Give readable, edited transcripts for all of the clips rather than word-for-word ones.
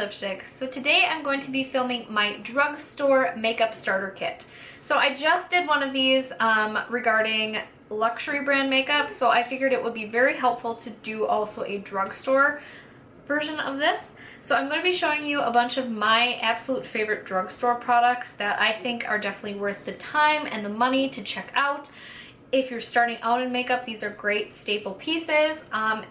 lipstick. So today I'm going to be filming my drugstore makeup starter kit. So I just did one of these regarding luxury brand makeup, so I figured it would be very helpful to do also a drugstore version of this. So I'm going to be showing you a bunch of my absolute favorite drugstore products that I think are definitely worth the time and the money to check out. If you're starting out in makeup, these are great staple pieces. And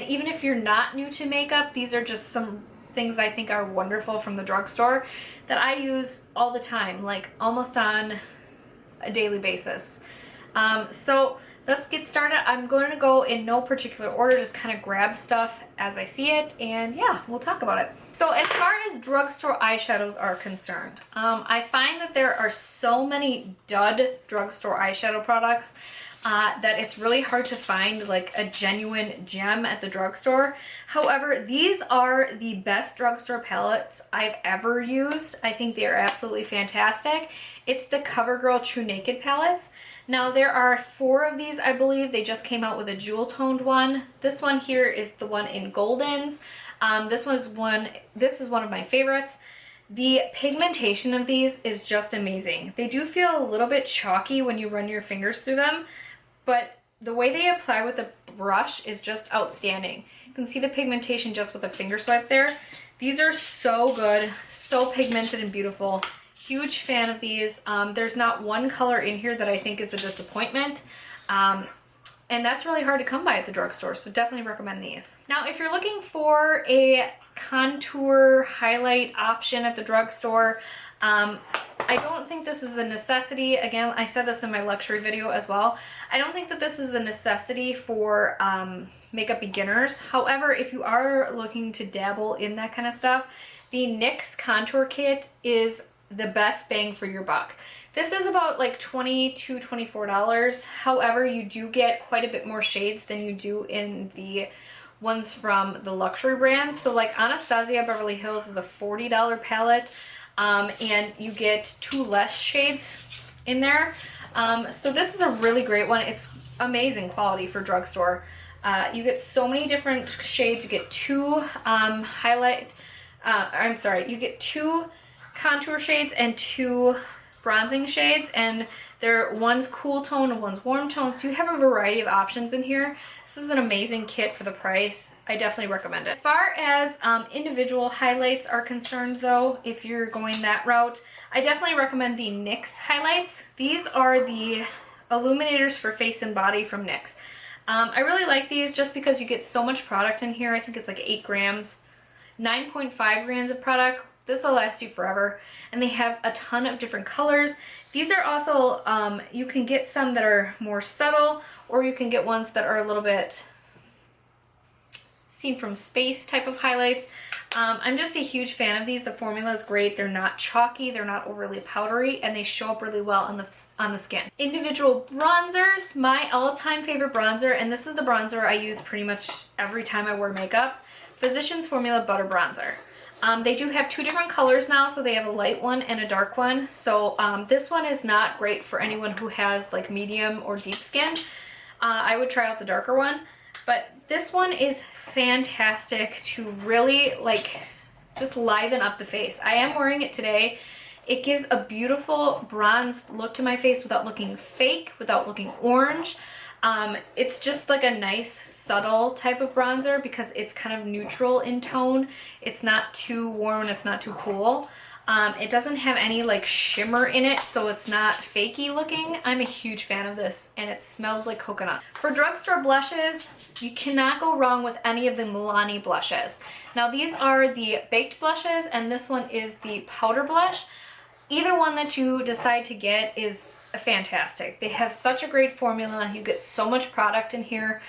even if you're not new to makeup, these are just some things I think are wonderful from the drugstore that I use all the time, like almost on a daily basis. So let's get started. I'm going to go in no particular order, just kind of grab stuff as I see it, and yeah, we'll talk about it. So as far as drugstore eyeshadows are concerned, I find that there are so many dud drugstore eyeshadow products that it's really hard to find like a genuine gem at the drugstore. However, these are the best drugstore palettes I've ever used. I think they are absolutely fantastic. It's the CoverGirl True Naked palettes. Now there are 4 of these, I believe. They just came out with a jewel toned one. This one here is the one in Goldens. This is one of my favorites. The pigmentation of these is just amazing. They do feel a little bit chalky when you run your fingers through them, but the way they apply with the brush is just outstanding. You can see the pigmentation just with a finger swipe there. These are so good, so pigmented and beautiful. Huge fan of these. There's not one color in here that I think is a disappointment. And that's really hard to come by at the drugstore, so definitely recommend these. Now, if you're looking for a contour highlight option at the drugstore, I don't think this is a necessity. Again, I said this in my luxury video as well. I don't think that this is a necessity for makeup beginners. However, if you are looking to dabble in that kind of stuff, the NYX contour kit is the best bang for your buck. This is about like $20 to $24. However, you do get quite a bit more shades than you do in the ones from the luxury brands. So like Anastasia Beverly Hills is a $40 palette. And you get 2 less shades in there. So this is a really great one. It's amazing quality for drugstore. You get so many different shades. You get 2 you get 2 contour shades and 2 bronzing shades, and one's cool tone and one's warm tone. So you have a variety of options in here. This is an amazing kit for the price. I definitely recommend it. As far as individual highlights are concerned though, if you're going that route, I definitely recommend the NYX highlights. These are the illuminators for face and body from NYX. I really like these just because you get so much product in here. I think it's like 8 grams, 9.5 grams of product. This will last you forever. And they have a ton of different colors. These are also, you can get some that are more subtle, or you can get ones that are a little bit seen from space type of highlights. I'm just a huge fan of these. The formula is great. They're not chalky, they're not overly powdery, and they show up really well on the skin. Individual bronzers, my all-time favorite bronzer, and this is the bronzer I use pretty much every time I wear makeup, Physicians Formula Butter Bronzer. They do have 2 different colors now, so they have a light one and a dark one. So this one is not great for anyone who has like medium or deep skin. I would try out the darker one, but this one is fantastic to really like just liven up the face. I am wearing it today. It gives a beautiful bronzed look to my face without looking fake, without looking orange. It's just like a nice subtle type of bronzer because it's kind of neutral in tone. It's not too warm and it's not too cool. It doesn't have any like shimmer in it, so it's not fakey looking. I'm a huge fan of this, and it smells like coconut. For drugstore blushes, you cannot go wrong with any of the Milani blushes. Now these are the baked blushes, and this one is the powder blush. Either one that you decide to get is fantastic. They have such a great formula. You get so much product in here.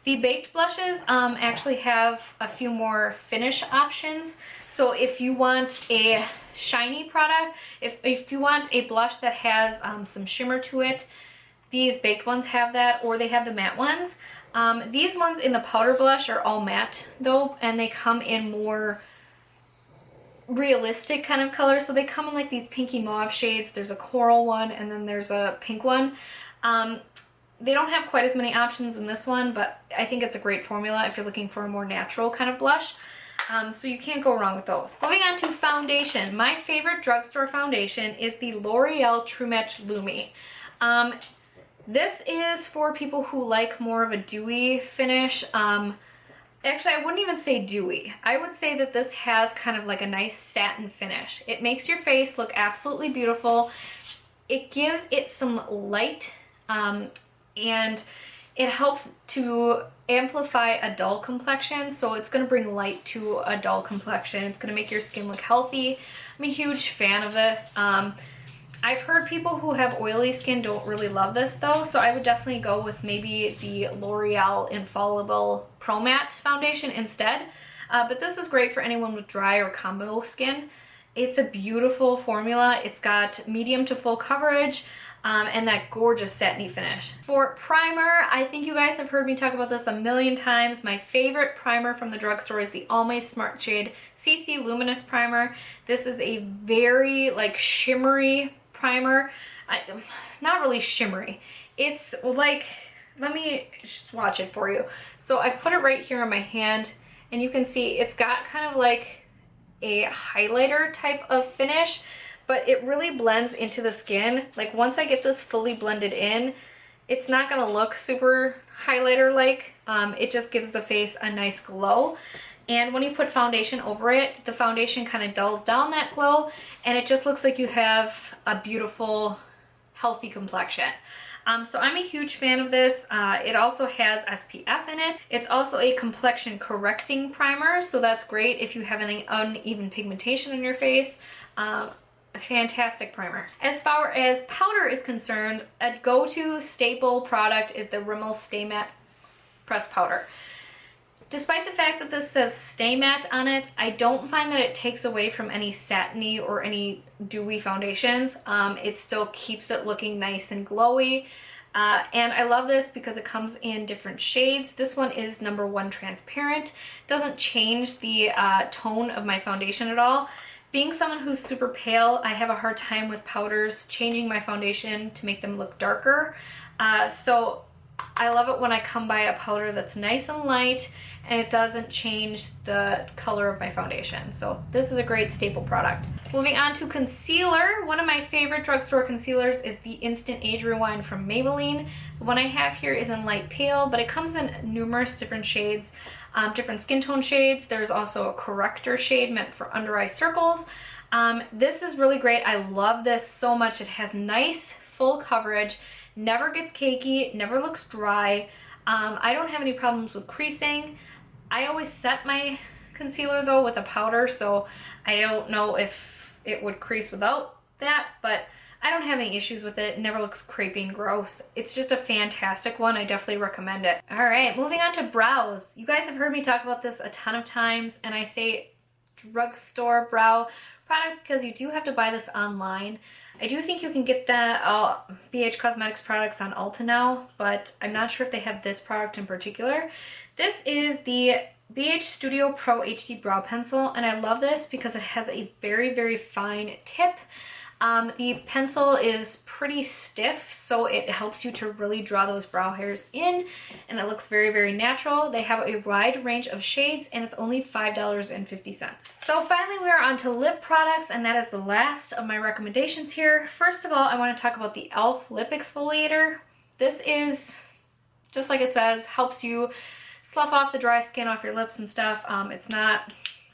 The baked blushes actually have a few more finish options. So if you want a shiny product, if you want a blush that has some shimmer to it, these baked ones have that, or they have the matte ones. These ones in the powder blush are all matte though, and they come in more realistic kind of colors. So they come in like these pinky mauve shades. There's a coral one, and then there's a pink one. They don't have quite as many options in this one, but I think it's a great formula if you're looking for a more natural kind of blush. So you can't go wrong with those. Moving on to foundation. My favorite drugstore foundation is the L'Oreal True Match Lumi. This is for people who like more of a dewy finish. Actually, I wouldn't even say dewy. I would say that this has kind of like a nice satin finish. It makes your face look absolutely beautiful. It gives it some light, and it helps to amplify a dull complexion. So it's gonna bring light to a dull complexion. It's gonna make your skin look healthy. I'm a huge fan of this. I've heard people who have oily skin don't really love this though, so I would definitely go with maybe the L'Oreal Infallible Pro Matte foundation instead. But this is great for anyone with dry or combo skin. It's a beautiful formula. It's got medium to full coverage, and that gorgeous satiny finish. For primer, I think you guys have heard me talk about this a million times. My favorite primer from the drugstore is the Almay Smart Shade CC Luminous Primer. This is a very like shimmery primer. Not really shimmery. It's like, let me swatch it for you. So I've put it right here on my hand, and you can see it's got kind of like a highlighter type of finish, but it really blends into the skin. Like once I get this fully blended in, it's not gonna look super highlighter-like. It just gives the face a nice glow. And when you put foundation over it, the foundation kind of dulls down that glow, and it just looks like you have a beautiful, healthy complexion. So I'm a huge fan of this. It also has SPF in it. It's also a complexion correcting primer, so that's great if you have any uneven pigmentation on your face. A fantastic primer. As far as powder is concerned, a go-to staple product is the Rimmel Stay Matte Pressed Powder. Despite the fact that this says Stay Matte on it, I don't find that it takes away from any satiny or any dewy foundations. It still keeps it looking nice and glowy. And I love this because it comes in different shades. This one is number 1 transparent. Doesn't change the tone of my foundation at all. Being someone who's super pale, I have a hard time with powders changing my foundation to make them look darker. So I love it when I come by a powder that's nice and light and it doesn't change the color of my foundation. So this is a great staple product. Moving on to concealer. One of my favorite drugstore concealers is the Instant Age Rewind from Maybelline. The one I have here is in light pale, but it comes in numerous different shades, different skin tone shades. There's also a corrector shade meant for under eye circles. This is really great. I love this so much. It has nice full coverage, never gets cakey, never looks dry. I don't have any problems with creasing. I always set my concealer though with a powder, so I don't know if it would crease without that, but I don't have any issues with it. It never looks crepey and gross. It's just a fantastic one. I definitely recommend it. All right, moving on to brows. You guys have heard me talk about this a ton of times, and I say drugstore brow product because you do have to buy this online. I do think you can get the BH Cosmetics products on Ulta now, but I'm not sure if they have this product in particular. This is the BH Studio Pro HD Brow Pencil, and I love this because it has a very, very fine tip. The pencil is pretty stiff, so it helps you to really draw those brow hairs in, and it looks very, very natural. They have a wide range of shades, and it's only $5.50. So finally, we are on to lip products, and that is the last of my recommendations here. First of all, I want to talk about the e.l.f. Lip Exfoliator. This is, just like it says, helps you slough off the dry skin off your lips and stuff. It's not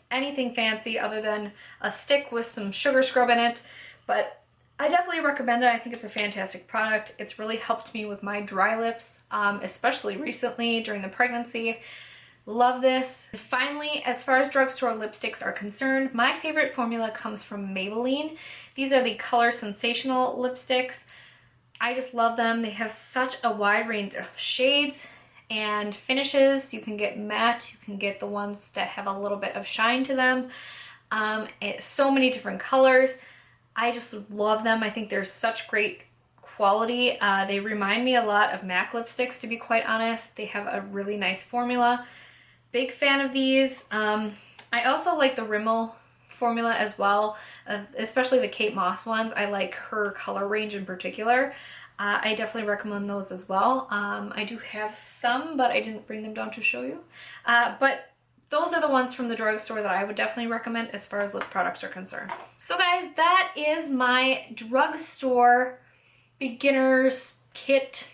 anything fancy other than a stick with some sugar scrub in it. But I definitely recommend it. I think it's a fantastic product. It's really helped me with my dry lips, especially recently during the pregnancy. Love this. And finally, as far as drugstore lipsticks are concerned, my favorite formula comes from Maybelline. These are the Color Sensational lipsticks. I just love them. They have such a wide range of shades and finishes. You can get matte, you can get the ones that have a little bit of shine to them. So many different colors. I just love them. I think they're such great quality. They remind me a lot of MAC lipsticks, to be quite honest. They have a really nice formula. Big fan of these. I also like the Rimmel formula as well, especially the Kate Moss ones. I like her color range in particular. I definitely recommend those as well. I do have some, but I didn't bring them down to show you. But those those are the ones from the drugstore that I would definitely recommend as far as lip products are concerned. So guys, that is my drugstore beginner's kit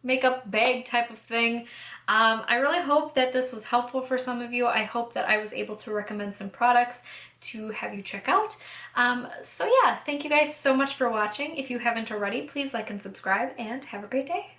makeup bag type of thing. I really hope that this was helpful for some of you. I hope that I was able to recommend some products to have you check out. So yeah, thank you guys so much for watching. If you haven't already, please like and subscribe, and have a great day.